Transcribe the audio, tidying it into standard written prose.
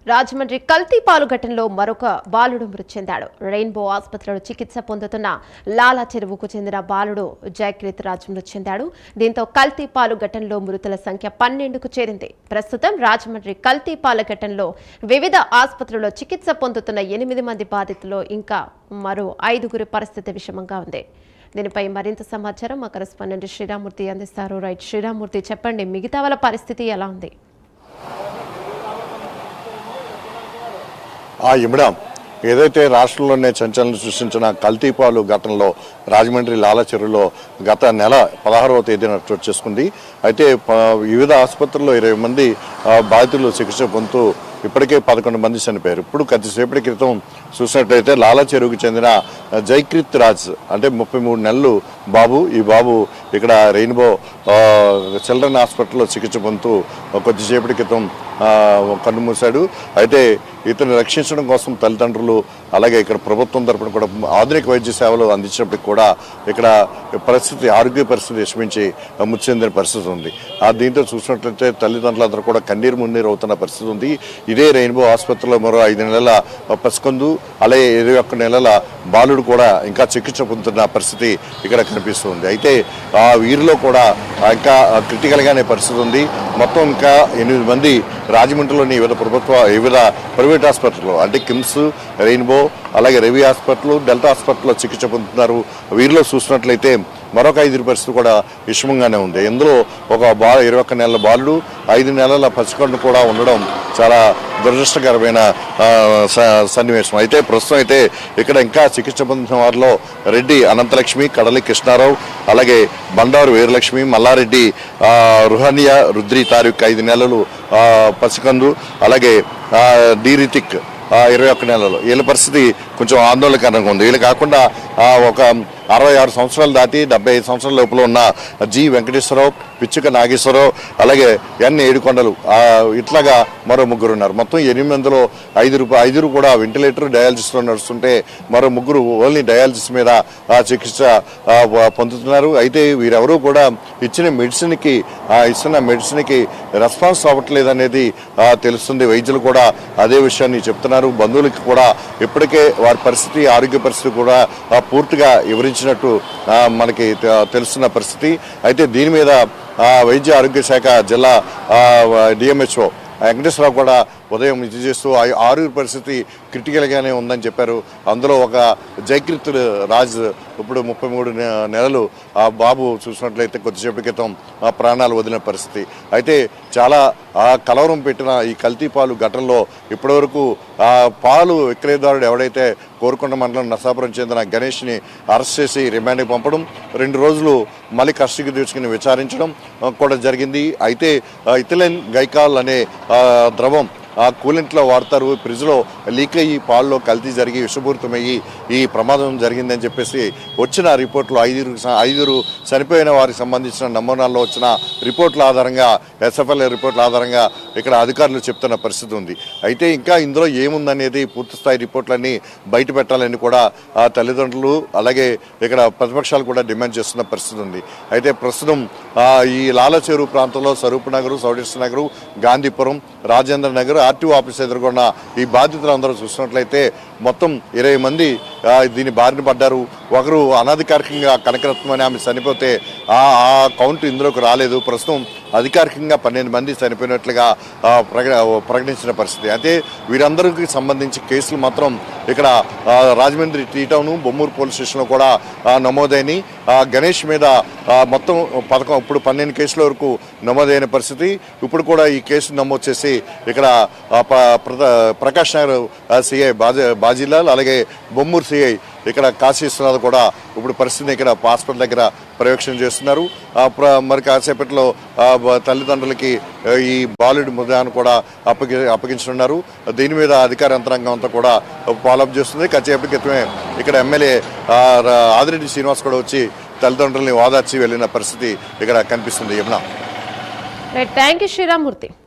రాజమండ్రి కల్తీపాలు ఘటనలో మరొక బాలుడు మృతి చెందాడు. రెయిన్బో ఆసుపత్రిలో చికిత్స పొందుతున్న లాలా చెరువుకు చెందిన బాలుడు జయకృత్ రాజ్ మృతి చెందాడు. దీంతో కల్తీపాలు ఘటనలో మృతుల సంఖ్య 12కు చేరింది. ప్రస్తుతం రాజమండ్రి కల్తీపాల ఘటనలో వివిధ ఆసుపత్రుల్లో చికిత్స పొందుతున్న 8 మంది బాధితుల్లో ఇంకా మరో 5గురి పరిస్థితి విషమంగా ఉంది. దీనిపై మరింత సమాచారం మా కరెస్పాండెంట్ శ్రీరామూర్తి అందిస్తారు. రైట్ శ్రీరామూర్తి, చెప్పండి, మిగతా వాళ్ళ పరిస్థితి ఎలా ఉంది? ఇమిడాం ఏదైతే రాష్ట్రంలోనే సంచలనం సృష్టించిన కల్తీపాలు ఘటనలో రాజమండ్రి లాలా చెరువులో గత నెల 16వ తేదీన చోటు చేసుకుంది. అయితే వివిధ ఆసుపత్రుల్లో 20 మంది బాధితులు చికిత్స పొందుతూ ఇప్పటికే 11 మంది చనిపోయారు. ఇప్పుడు కొద్దిసేపటి క్రితం చూసినట్లయితే లాలా చెరువుకు చెందిన జయకృత్ రాజ్ అంటే 33 నెలలు బాబు. ఈ బాబు ఇక్కడ రెయిన్బో చిల్డ్రన్ హాస్పిటల్లో చికిత్స పొందుతూ కొద్దిసేపటి క్రితం కన్నుమూశాడు. అయితే ఇతను రక్షించడం కోసం తల్లిదండ్రులు అలాగే ఇక్కడ ప్రభుత్వం తరపున కూడా ఆధునిక వైద్య సేవలు అందించినప్పటికీ కూడా ఇక్కడ ఆరోగ్య పరిస్థితి విషమించి మృతి చెందిన పరిస్థితి ఉంది. దీంతో చూసినట్లయితే తల్లిదండ్రులందరూ కూడా కన్నీరు మున్నీరు అవుతున్న పరిస్థితి ఉంది. ఇదే రెయిన్బో ఆసుపత్రిలో మరో 5 నెలల పసికందు అలాగే 21 నెలల బాలుడు కూడా ఇంకా చికిత్స పొందుతున్న పరిస్థితి ఇక్కడ కనిపిస్తుంది. అయితే వీరిలో కూడా ఇంకా క్రిటికల్గానే పరిస్థితి ఉంది. మొత్తం ఇంకా 8 మంది రాజమండ్రిలోని వివిధ ప్రైవేట్ హాస్పిటల్లో అంటే కిమ్స్, రెయిన్బో అలాగే రవి హాస్పిటల్, డెల్టా హాస్పిటల్లో చికిత్స పొందుతున్నారు. వీరిలో చూసినట్లయితే మరొక 5 పరిస్థితి కూడా విషమంగానే ఉంది. ఇందులో ఒక 21 నెలల బాలుడు, 5 నెలల పసికండు కూడా ఉండడం చాలా దురదృష్టకరమైన సన్నివేశం. అయితే ప్రస్తుతం అయితే ఇక్కడ ఇంకా చికిత్స పొందిన వారిలో రెడ్డి అనంతలక్ష్మి, కడలి కృష్ణారావు అలాగే బండారు వీరలక్ష్మి, మల్లారెడ్డి రుహానియా, రుద్రి తారీఖు 5 నెలలు పసికందు అలాగే డి రితిక్ 21 నెలలు. వీళ్ళ పరిస్థితి కొంచెం ఆందోళనకరంగా ఉంది. వీళ్ళు కాకుండా ఒక 66 సంవత్సరాలు దాటి 75 సంవత్సరాల లోపల ఉన్న జి వెంకటేశ్వరరావు, పిచ్చుక నాగేశ్వరరావు అలాగే ఎన్ ఏడుకొండలు ఇట్లాగా మరో 3 ఉన్నారు. మొత్తం 8 మందిలో 5 కూడా వెంటిలేటర్ డయాలసిస్లో నడుస్తుంటే మరో 3 ఓన్లీ డయాలసిస్ మీద చికిత్స పొందుతున్నారు. అయితే వీరెవరూ కూడా ఇస్తున్న మెడిసిన్కి రెస్పాన్స్ అవ్వట్లేదు అనేది తెలుస్తుంది. వైద్యులు కూడా అదే విషయాన్ని చెప్తున్నారు. బంధువులకి కూడా ఇప్పటికే వారి పరిస్థితి, ఆరోగ్య పరిస్థితి కూడా పూర్తిగా వివరించినట్టు మనకి తెలుస్తున్న పరిస్థితి. అయితే దీని మీద వైద్య ఆరోగ్య శాఖ జిల్లా డిఎంహెచ్ఓ వెంకటేశ్వరరావు కూడా ఉదయం ఇది చేస్తూ 6 పరిస్థితి క్రిటికల్గానే ఉందని చెప్పారు. అందులో ఒక జయకృత్ రాజ్ ఇప్పుడు 33 నెలలు ఆ బాబు చూసినట్లయితే కొద్దిసేపటి క్రితం ప్రాణాలు వదిలిన పరిస్థితి. అయితే చాలా కలవరం పెట్టిన ఈ కల్తీపాలు ఘటనలో ఇప్పటివరకు పాలు విక్రయదారుడు ఎవడైతే కోరుకొండ మండలం నర్సాపురం చెందిన గణేష్ని అరెస్ట్ చేసి రిమాండ్కి పంపడం, 2 రోజులు మళ్ళీ కస్టడీకి తీసుకుని విచారించడం కూడా జరిగింది. అయితే ఇథిలిన్ గ్లైకాల్ అనే ద్రవం కూలెంట్లో వాడతారు. ఫ్రిడ్జ్లో లీక్ అయ్యి పాల్లో కల్తీ జరిగి విషపూరితమయ్యి ఈ ప్రమాదం జరిగిందని చెప్పేసి వచ్చిన రిపోర్ట్లో 5 చనిపోయిన వారికి సంబంధించిన నమూనాల్లో వచ్చిన రిపోర్ట్ల ఆధారంగా, ఎస్ఎఫ్ఎల్ రిపోర్ట్ల ఆధారంగా ఇక్కడ అధికారులు చెప్తున్న పరిస్థితి ఉంది. అయితే ఇంకా ఇందులో ఏముందనేది పూర్తిస్థాయి రిపోర్ట్లన్నీ బయట పెట్టాలని కూడా తల్లిదండ్రులు అలాగే ఇక్కడ ప్రతిపక్షాలు కూడా డిమాండ్ చేస్తున్న పరిస్థితి ఉంది. అయితే ప్రస్తుతం ఈ లాలా చెరువు ప్రాంతంలో స్వరూప్ నగరు, సౌడేశ్వర నగరు, గాంధీపురం, రాజేంద్ర నగర్ ఆర్టీఓ ఆఫీస్ ఎదుర్కొన్న ఈ బాధితులందరూ చూసినట్లయితే మొత్తం 20 మంది దీని బారిన పడ్డారు. ఒకరు అనధికారికంగా కనకరత్నం అని ఆమె చనిపోతే ఆ కౌంట్ ఇందులోకి రాలేదు. ప్రస్తుతం అధికారికంగా 12 మంది చనిపోయినట్లుగా ప్రకటించిన పరిస్థితి. అయితే వీరందరికీ సంబంధించి కేసులు మాత్రం ఇక్కడ Rajahmundry T town, Bommuru police స్టేషన్లో కూడా నమోదైన గణేష్ మీద మొత్తం ఇప్పుడు 12 కేసుల వరకు నమోదైన పరిస్థితి. ఇప్పుడు కూడా ఈ కేసు నమోదు చేసి ఇక్కడ ప్రకాష్ నగర్ సిఐ బాజీలాల్ అలాగే బొమ్మూరు సిఐ ఇక్కడ కాశీ విశ్వనాథ్ కూడా ఇప్పుడు పరిస్థితిని ఇక్కడ హాస్పిటల్ దగ్గర పర్యవేక్షణ చేస్తున్నారు. మరి కాసేపట్లో తల్లిదండ్రులకి ఈ బాలుడి మృతదేహాన్ని కూడా అప్పగించనున్నారు. దీని మీద అధికార యంత్రాంగం అంతా కూడా ఫాలోఅప్ చేస్తుంది. కాసేపటి క్రితమే ఇక్కడ ఎమ్మెల్యే ఆదిరెడ్డి శ్రీనివాస్ కూడా వచ్చి తల్లిదండ్రుల్ని ఓదార్చి వెళ్ళిన పరిస్థితి ఇక్కడ కనిపిస్తుంది. యమున. Thank you Sriramurthy.